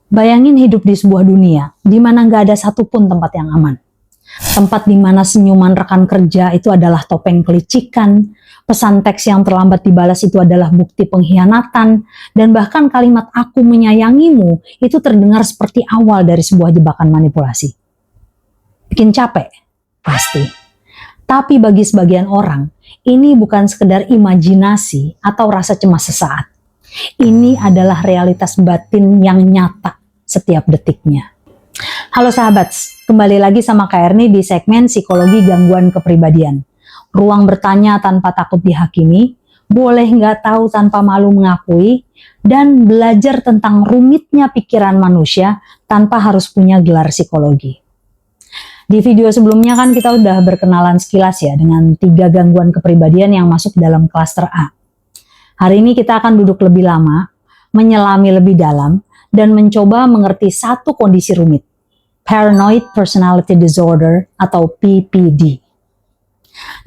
Bayangin hidup di sebuah dunia di mana nggak ada satupun tempat yang aman. Tempat di mana senyuman rekan kerja itu adalah topeng kelicikan, pesan teks yang terlambat dibalas itu adalah bukti pengkhianatan, dan bahkan kalimat "aku menyayangimu" itu terdengar seperti awal dari sebuah jebakan manipulasi. Bikin capek? Pasti. Tapi bagi sebagian orang, ini bukan sekedar imajinasi atau rasa cemas sesaat. Ini adalah realitas batin yang nyata setiap detiknya. Halo sahabat, kembali lagi sama Kak Erni di segmen Psikologi Gangguan Kepribadian. Ruang bertanya tanpa takut dihakimi, boleh nggak tahu tanpa malu mengakui, dan belajar tentang rumitnya pikiran manusia tanpa harus punya gelar psikologi. Di video sebelumnya kan kita udah berkenalan sekilas ya dengan 3 gangguan kepribadian yang masuk dalam klaster A. Hari ini kita akan duduk lebih lama, menyelami lebih dalam, dan mencoba mengerti satu kondisi rumit, Paranoid Personality Disorder atau PPD.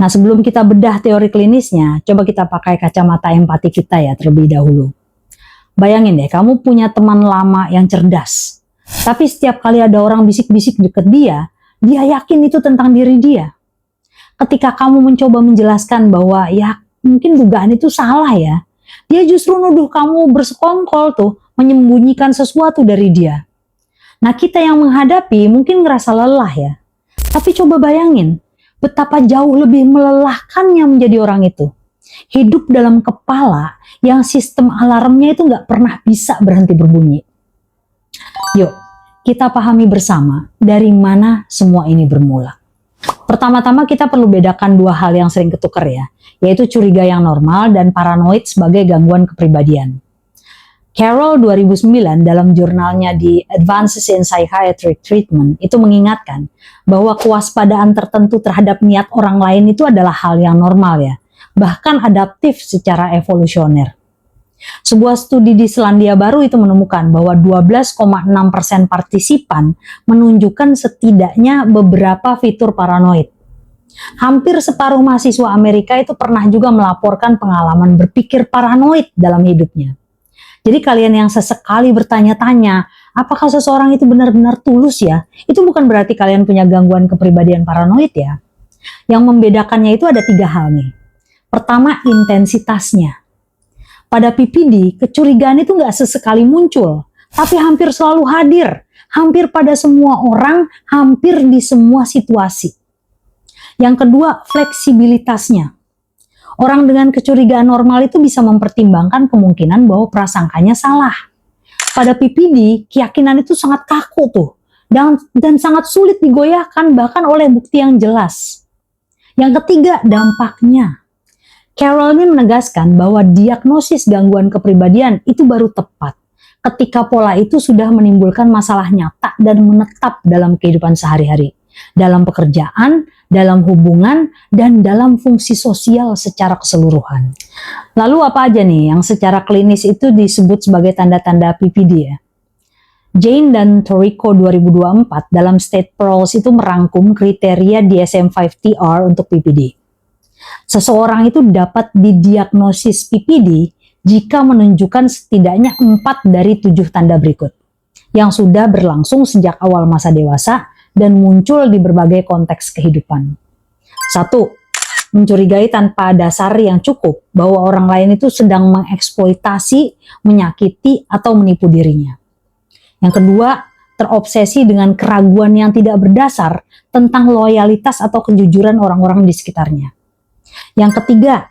Nah, sebelum kita bedah teori klinisnya, coba kita pakai kacamata empati kita ya terlebih dahulu. Bayangin deh, kamu punya teman lama yang cerdas, tapi setiap kali ada orang bisik-bisik deket dia yakin itu tentang diri dia. Ketika kamu mencoba menjelaskan bahwa ya mungkin dugaan itu salah ya, dia justru nuduh kamu bersekongkol tuh, menyembunyikan sesuatu dari dia. Nah, kita yang menghadapi mungkin ngerasa lelah ya. Tapi coba bayangin, betapa jauh lebih melelahkannya menjadi orang itu. Hidup dalam kepala yang sistem alarmnya itu nggak pernah bisa berhenti berbunyi. Yuk, kita pahami bersama dari mana semua ini bermula. Pertama-tama kita perlu bedakan 2 hal yang sering ketukar ya, yaitu curiga yang normal dan paranoid sebagai gangguan kepribadian. Carroll 2009 dalam jurnalnya di Advances in Psychiatric Treatment itu mengingatkan bahwa kewaspadaan tertentu terhadap niat orang lain itu adalah hal yang normal ya, bahkan adaptif secara evolusioner. Sebuah studi di Selandia Baru itu menemukan bahwa 12,6% partisipan menunjukkan setidaknya beberapa fitur paranoid. Hampir separuh mahasiswa Amerika itu pernah juga melaporkan pengalaman berpikir paranoid dalam hidupnya. Jadi kalian yang sesekali bertanya-tanya, apakah seseorang itu benar-benar tulus ya? Itu bukan berarti kalian punya gangguan kepribadian paranoid ya. Yang membedakannya itu ada 3 hal nih. Pertama, intensitasnya. Pada PPD, kecurigaan itu nggak sesekali muncul, tapi hampir selalu hadir, hampir pada semua orang, hampir di semua situasi. Yang kedua, fleksibilitasnya. Orang dengan kecurigaan normal itu bisa mempertimbangkan kemungkinan bahwa prasangkanya salah. Pada PPD, keyakinan itu sangat kaku tuh, dan sangat sulit digoyahkan bahkan oleh bukti yang jelas. Yang ketiga, dampaknya. Carroll ini menegaskan bahwa diagnosis gangguan kepribadian itu baru tepat ketika pola itu sudah menimbulkan masalah nyata dan menetap dalam kehidupan sehari-hari, dalam pekerjaan, dalam hubungan, dan dalam fungsi sosial secara keseluruhan. Lalu apa aja nih yang secara klinis itu disebut sebagai tanda-tanda PPD ya? Jane dan Torrico 2024 dalam State Pearls itu merangkum kriteria DSM-5-TR untuk PPD. Seseorang itu dapat didiagnosis PPD jika menunjukkan setidaknya 4 dari 7 tanda berikut yang sudah berlangsung sejak awal masa dewasa dan muncul di berbagai konteks kehidupan. 1. Mencurigai tanpa dasar yang cukup bahwa orang lain itu sedang mengeksploitasi, menyakiti, atau menipu dirinya. Yang kedua, terobsesi dengan keraguan yang tidak berdasar tentang loyalitas atau kejujuran orang-orang di sekitarnya. Yang ketiga,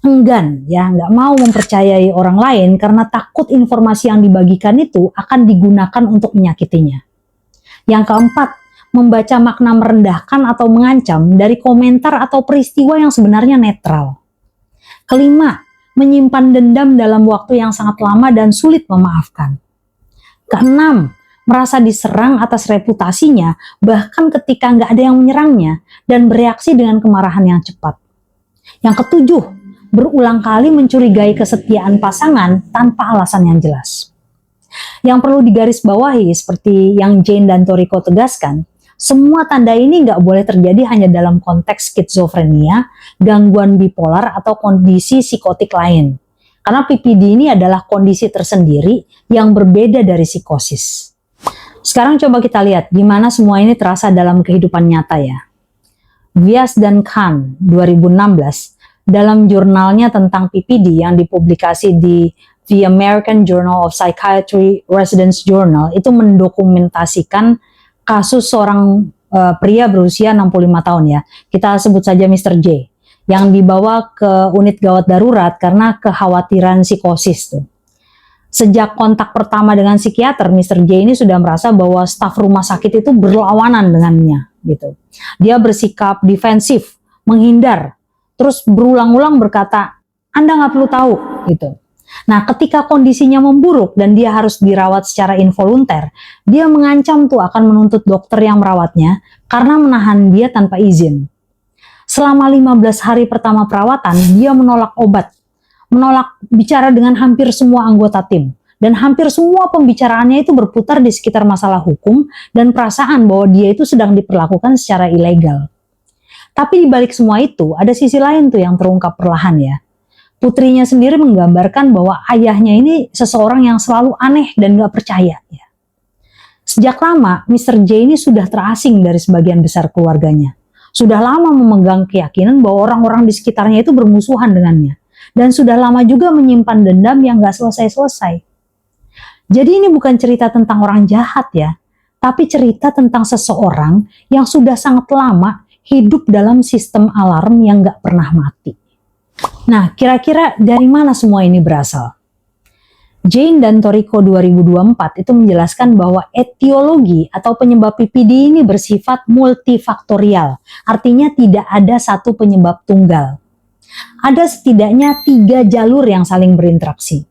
enggan ya, nggak mau mempercayai orang lain karena takut informasi yang dibagikan itu akan digunakan untuk menyakitinya. Yang keempat, membaca makna merendahkan atau mengancam dari komentar atau peristiwa yang sebenarnya netral. Kelima, menyimpan dendam dalam waktu yang sangat lama dan sulit memaafkan. Keenam, merasa diserang atas reputasinya bahkan ketika nggak ada yang menyerangnya dan bereaksi dengan kemarahan yang cepat. Yang ketujuh, berulang kali mencurigai kesetiaan pasangan tanpa alasan yang jelas. Yang perlu digarisbawahi seperti yang Jane dan Torrico tegaskan, semua tanda ini nggak boleh terjadi hanya dalam konteks skizofrenia, gangguan bipolar, atau kondisi psikotik lain. Karena PPD ini adalah kondisi tersendiri yang berbeda dari psikosis. Sekarang coba kita lihat gimana semua ini terasa dalam kehidupan nyata ya. Vyas dan Khan 2016 dalam jurnalnya tentang PPD yang dipublikasi di The American Journal of Psychiatry Residence Journal itu mendokumentasikan kasus seorang pria berusia 65 tahun ya. Kita sebut saja Mr. J yang dibawa ke unit gawat darurat karena kekhawatiran psikosis tuh. Sejak kontak pertama dengan psikiater, Mr. J ini sudah merasa bahwa staf rumah sakit itu berlawanan dengannya gitu. Dia bersikap defensif, menghindar, terus berulang-ulang berkata, "Anda nggak perlu tahu," gitu. Nah, ketika kondisinya memburuk dan dia harus dirawat secara involunter, dia mengancam tuh akan menuntut dokter yang merawatnya karena menahan dia tanpa izin. Selama 15 hari pertama perawatan, dia menolak obat, menolak bicara dengan hampir semua anggota tim, dan hampir semua pembicaraannya itu berputar di sekitar masalah hukum dan perasaan bahwa dia itu sedang diperlakukan secara ilegal. Tapi di balik semua itu, ada sisi lain tuh yang terungkap perlahan ya. Putrinya sendiri menggambarkan bahwa ayahnya ini seseorang yang selalu aneh dan gak percaya. Ya. Sejak lama, Mr. J ini sudah terasing dari sebagian besar keluarganya. Sudah lama memegang keyakinan bahwa orang-orang di sekitarnya itu bermusuhan dengannya. Dan sudah lama juga menyimpan dendam yang gak selesai-selesai. Jadi ini bukan cerita tentang orang jahat ya, tapi cerita tentang seseorang yang sudah sangat lama hidup dalam sistem alarm yang gak pernah mati. Nah, kira-kira dari mana semua ini berasal? Jane dan Toriko 2024 itu menjelaskan bahwa etiologi atau penyebab PPD ini bersifat multifaktorial, artinya tidak ada satu penyebab tunggal. Ada setidaknya 3 jalur yang saling berinteraksi.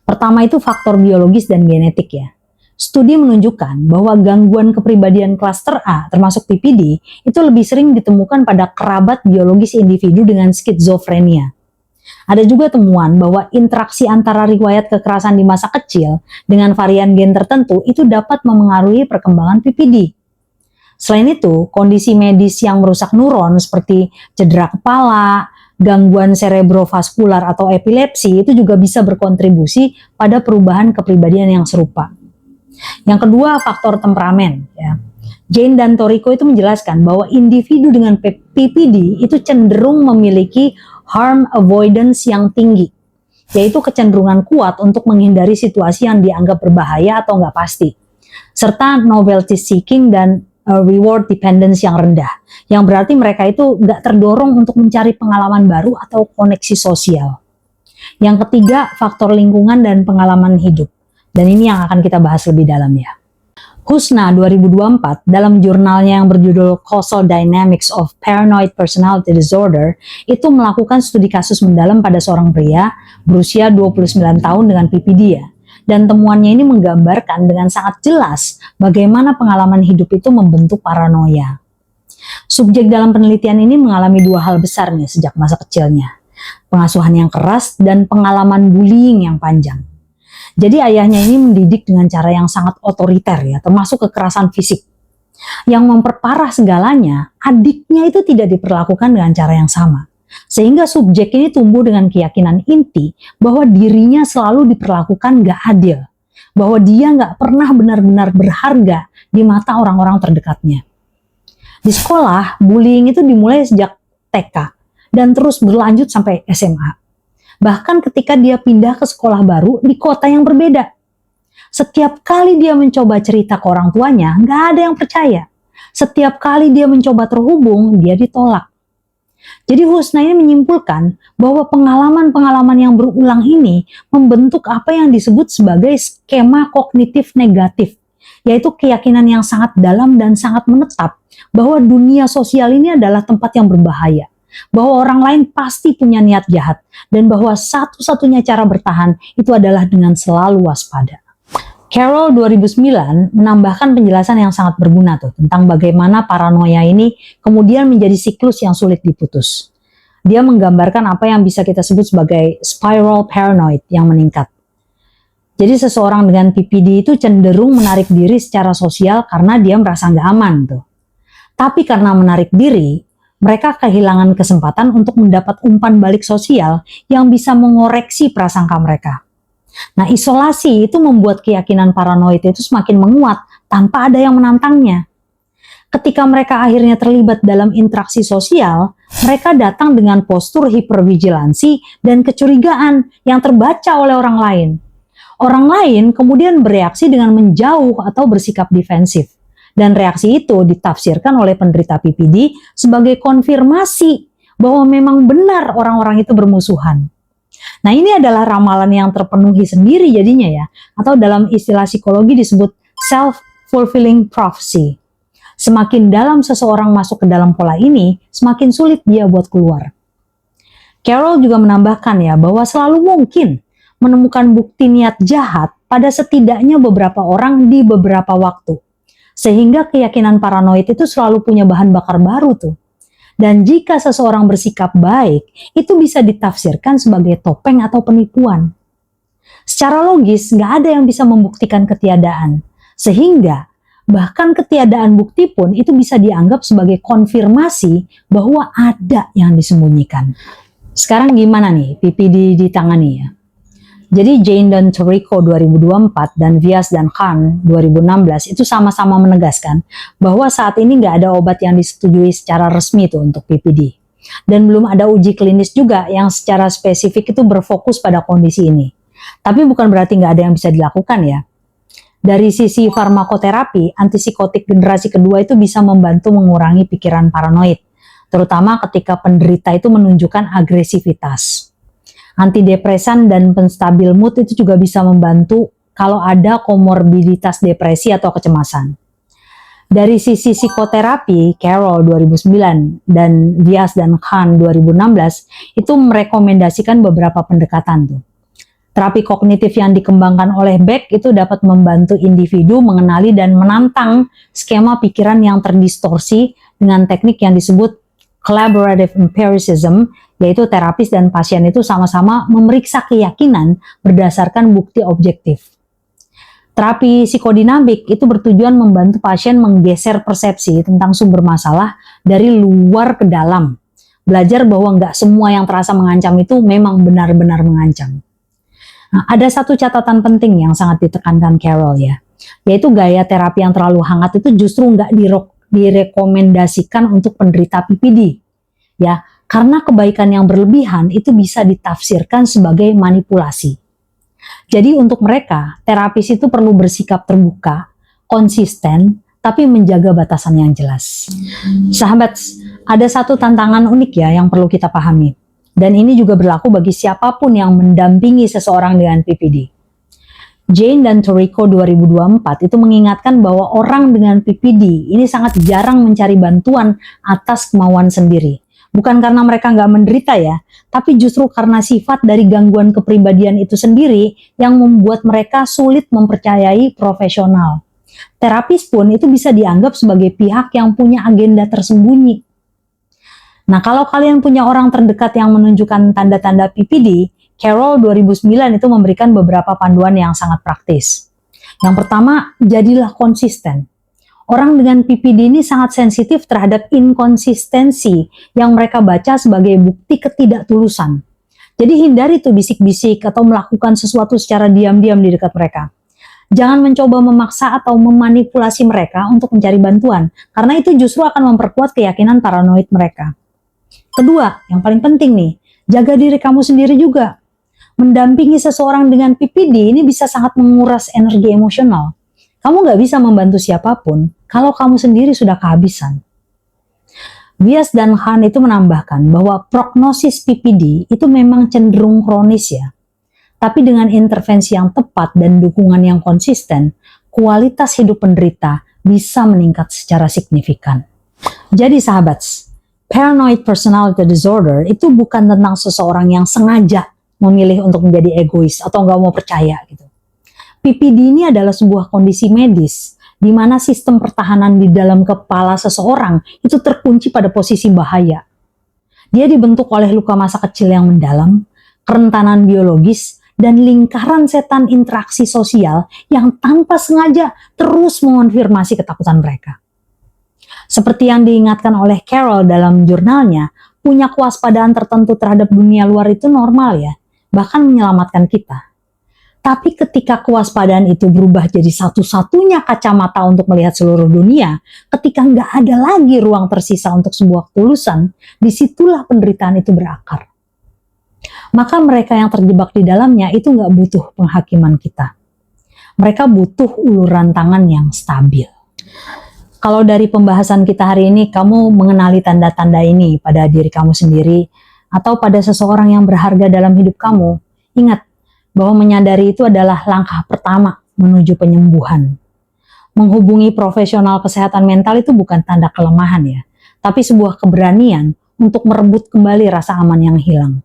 Pertama itu faktor biologis dan genetik ya. Studi menunjukkan bahwa gangguan kepribadian klaster A, termasuk PPD, itu lebih sering ditemukan pada kerabat biologis individu dengan skizofrenia. Ada juga temuan bahwa interaksi antara riwayat kekerasan di masa kecil dengan varian gen tertentu itu dapat memengaruhi perkembangan PPD. Selain itu, kondisi medis yang merusak neuron seperti cedera kepala, gangguan cerebrovaskular atau epilepsi itu juga bisa berkontribusi pada perubahan kepribadian yang serupa. Yang kedua, faktor temperamen. Ya. Jane dan Toriko itu menjelaskan bahwa individu dengan PPD itu cenderung memiliki harm avoidance yang tinggi, yaitu kecenderungan kuat untuk menghindari situasi yang dianggap berbahaya atau nggak pasti, serta novelty seeking dan reward dependence yang rendah, yang berarti mereka itu nggak terdorong untuk mencari pengalaman baru atau koneksi sosial. Yang ketiga, faktor lingkungan dan pengalaman hidup. Dan ini yang akan kita bahas lebih dalam ya. Husna 2024 dalam jurnalnya yang berjudul Causal Dynamics of Paranoid Personality Disorder itu melakukan studi kasus mendalam pada seorang pria berusia 29 tahun dengan PPD ya. Dan temuannya ini menggambarkan dengan sangat jelas bagaimana pengalaman hidup itu membentuk paranoia. Subjek dalam penelitian ini mengalami 2 hal besar nih sejak masa kecilnya. Pengasuhan yang keras dan pengalaman bullying yang panjang. Jadi ayahnya ini mendidik dengan cara yang sangat otoriter ya, termasuk kekerasan fisik. Yang memperparah segalanya, adiknya itu tidak diperlakukan dengan cara yang sama. Sehingga subjek ini tumbuh dengan keyakinan inti bahwa dirinya selalu diperlakukan gak adil. Bahwa dia gak pernah benar-benar berharga di mata orang-orang terdekatnya. Di sekolah, bullying itu dimulai sejak TK dan terus berlanjut sampai SMA. Bahkan ketika dia pindah ke sekolah baru di kota yang berbeda. Setiap kali dia mencoba cerita ke orang tuanya, nggak ada yang percaya. Setiap kali dia mencoba terhubung, dia ditolak. Jadi Husna ini menyimpulkan bahwa pengalaman-pengalaman yang berulang ini membentuk apa yang disebut sebagai skema kognitif negatif, yaitu keyakinan yang sangat dalam dan sangat menetap bahwa dunia sosial ini adalah tempat yang berbahaya. Bahwa orang lain pasti punya niat jahat dan bahwa satu-satunya cara bertahan itu adalah dengan selalu waspada. Carroll 2009 menambahkan penjelasan yang sangat berguna tuh tentang bagaimana paranoia ini kemudian menjadi siklus yang sulit diputus. Dia menggambarkan apa yang bisa kita sebut sebagai spiral paranoid yang meningkat. Jadi seseorang dengan PPD itu cenderung menarik diri secara sosial karena dia merasa nggak aman tuh. Tapi karena menarik diri, mereka kehilangan kesempatan untuk mendapat umpan balik sosial yang bisa mengoreksi prasangka mereka. Nah, isolasi itu membuat keyakinan paranoid itu semakin menguat tanpa ada yang menantangnya. Ketika mereka akhirnya terlibat dalam interaksi sosial, mereka datang dengan postur hipervigilansi dan kecurigaan yang terbaca oleh orang lain. Orang lain kemudian bereaksi dengan menjauh atau bersikap defensif. Dan reaksi itu ditafsirkan oleh penderita PPD sebagai konfirmasi bahwa memang benar orang-orang itu bermusuhan. Nah, ini adalah ramalan yang terpenuhi sendiri jadinya ya, atau dalam istilah psikologi disebut self-fulfilling prophecy. Semakin dalam seseorang masuk ke dalam pola ini, semakin sulit dia buat keluar. Carroll juga menambahkan ya, bahwa selalu mungkin menemukan bukti niat jahat pada setidaknya beberapa orang di beberapa waktu. Sehingga keyakinan paranoid itu selalu punya bahan bakar baru tuh. Dan jika seseorang bersikap baik, itu bisa ditafsirkan sebagai topeng atau penipuan. Secara logis, nggak ada yang bisa membuktikan ketiadaan. Sehingga, bahkan ketiadaan bukti pun itu bisa dianggap sebagai konfirmasi bahwa ada yang disembunyikan. Sekarang gimana nih PPD ditangani ya? Jadi Jane dan Torrico 2024 dan Vyas dan Khan 2016 itu sama-sama menegaskan bahwa saat ini nggak ada obat yang disetujui secara resmi tuh untuk PPD. Dan belum ada uji klinis juga yang secara spesifik itu berfokus pada kondisi ini. Tapi bukan berarti nggak ada yang bisa dilakukan ya. Dari sisi farmakoterapi, antipsikotik generasi kedua itu bisa membantu mengurangi pikiran paranoid, terutama ketika penderita itu menunjukkan agresivitas. Antidepresan dan penstabil mood itu juga bisa membantu kalau ada komorbiditas depresi atau kecemasan. Dari sisi psikoterapi, Carroll 2009 dan Vyas dan Khan 2016 itu merekomendasikan beberapa pendekatan tuh. Terapi kognitif yang dikembangkan oleh Beck itu dapat membantu individu mengenali dan menantang skema pikiran yang terdistorsi dengan teknik yang disebut collaborative empiricism, yaitu terapis dan pasien itu sama-sama memeriksa keyakinan berdasarkan bukti objektif. Terapi psikodinamik itu bertujuan membantu pasien menggeser persepsi tentang sumber masalah dari luar ke dalam. Belajar bahwa nggak semua yang terasa mengancam itu memang benar-benar mengancam. Nah, ada satu catatan penting yang sangat ditekankan Carroll ya, yaitu gaya terapi yang terlalu hangat itu justru nggak direkomendasikan untuk penderita PPD. Ya, karena kebaikan yang berlebihan itu bisa ditafsirkan sebagai manipulasi. Jadi untuk mereka, terapis itu perlu bersikap terbuka, konsisten, tapi menjaga batasan yang jelas. Sahabat, ada satu tantangan unik ya yang perlu kita pahami. Dan ini juga berlaku bagi siapapun yang mendampingi seseorang dengan PPD. Jane dan Torrico 2024 itu mengingatkan bahwa orang dengan PPD ini sangat jarang mencari bantuan atas kemauan sendiri. Bukan karena mereka nggak menderita ya, tapi justru karena sifat dari gangguan kepribadian itu sendiri yang membuat mereka sulit mempercayai profesional. Terapis pun itu bisa dianggap sebagai pihak yang punya agenda tersembunyi. Nah, kalau kalian punya orang terdekat yang menunjukkan tanda-tanda PPD, Carroll 2009 itu memberikan beberapa panduan yang sangat praktis. Yang pertama, jadilah konsisten. Orang dengan PPD ini sangat sensitif terhadap inkonsistensi yang mereka baca sebagai bukti ketidaktulusan. Jadi hindari tuh bisik-bisik atau melakukan sesuatu secara diam-diam di dekat mereka. Jangan mencoba memaksa atau memanipulasi mereka untuk mencari bantuan, karena itu justru akan memperkuat keyakinan paranoid mereka. Kedua, yang paling penting nih, jaga diri kamu sendiri juga. Mendampingi seseorang dengan PPD ini bisa sangat menguras energi emosional. Kamu nggak bisa membantu siapapun kalau kamu sendiri sudah kehabisan. Vyas dan Khan itu menambahkan bahwa prognosis PPD itu memang cenderung kronis ya. Tapi dengan intervensi yang tepat dan dukungan yang konsisten, kualitas hidup penderita bisa meningkat secara signifikan. Jadi sahabat, paranoid personality disorder itu bukan tentang seseorang yang sengaja memilih untuk menjadi egois atau nggak mau percaya gitu. PPD ini adalah sebuah kondisi medis di mana sistem pertahanan di dalam kepala seseorang itu terkunci pada posisi bahaya. Dia dibentuk oleh luka masa kecil yang mendalam, kerentanan biologis, dan lingkaran setan interaksi sosial yang tanpa sengaja terus mengonfirmasi ketakutan mereka. Seperti yang diingatkan oleh Carol dalam jurnalnya, punya kewaspadaan tertentu terhadap dunia luar itu normal ya, bahkan menyelamatkan kita. Tapi ketika kewaspadaan itu berubah jadi satu-satunya kacamata untuk melihat seluruh dunia, ketika nggak ada lagi ruang tersisa untuk sebuah ketulusan, disitulah penderitaan itu berakar. Maka mereka yang terjebak di dalamnya itu nggak butuh penghakiman kita. Mereka butuh uluran tangan yang stabil. Kalau dari pembahasan kita hari ini, kamu mengenali tanda-tanda ini pada diri kamu sendiri, atau pada seseorang yang berharga dalam hidup kamu, ingat bahwa menyadari itu adalah langkah pertama menuju penyembuhan. Menghubungi profesional kesehatan mental itu bukan tanda kelemahan ya, tapi sebuah keberanian untuk merebut kembali rasa aman yang hilang.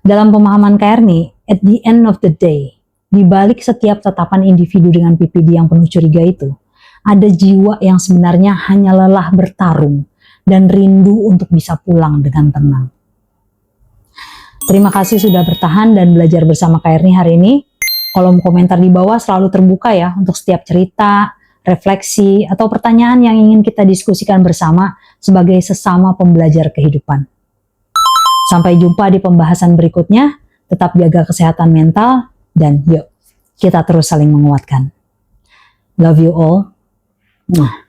Dalam pemahaman Kearney, at the end of the day, di balik setiap tatapan individu dengan PPD yang penuh curiga itu, ada jiwa yang sebenarnya hanya lelah bertarung dan rindu untuk bisa pulang dengan tenang. Terima kasih sudah bertahan dan belajar bersama Kearney hari ini. Kolom komentar di bawah selalu terbuka ya untuk setiap cerita, refleksi, atau pertanyaan yang ingin kita diskusikan bersama sebagai sesama pembelajar kehidupan. Sampai jumpa di pembahasan berikutnya. Tetap jaga kesehatan mental dan yuk kita terus saling menguatkan. Love you all. Mwah.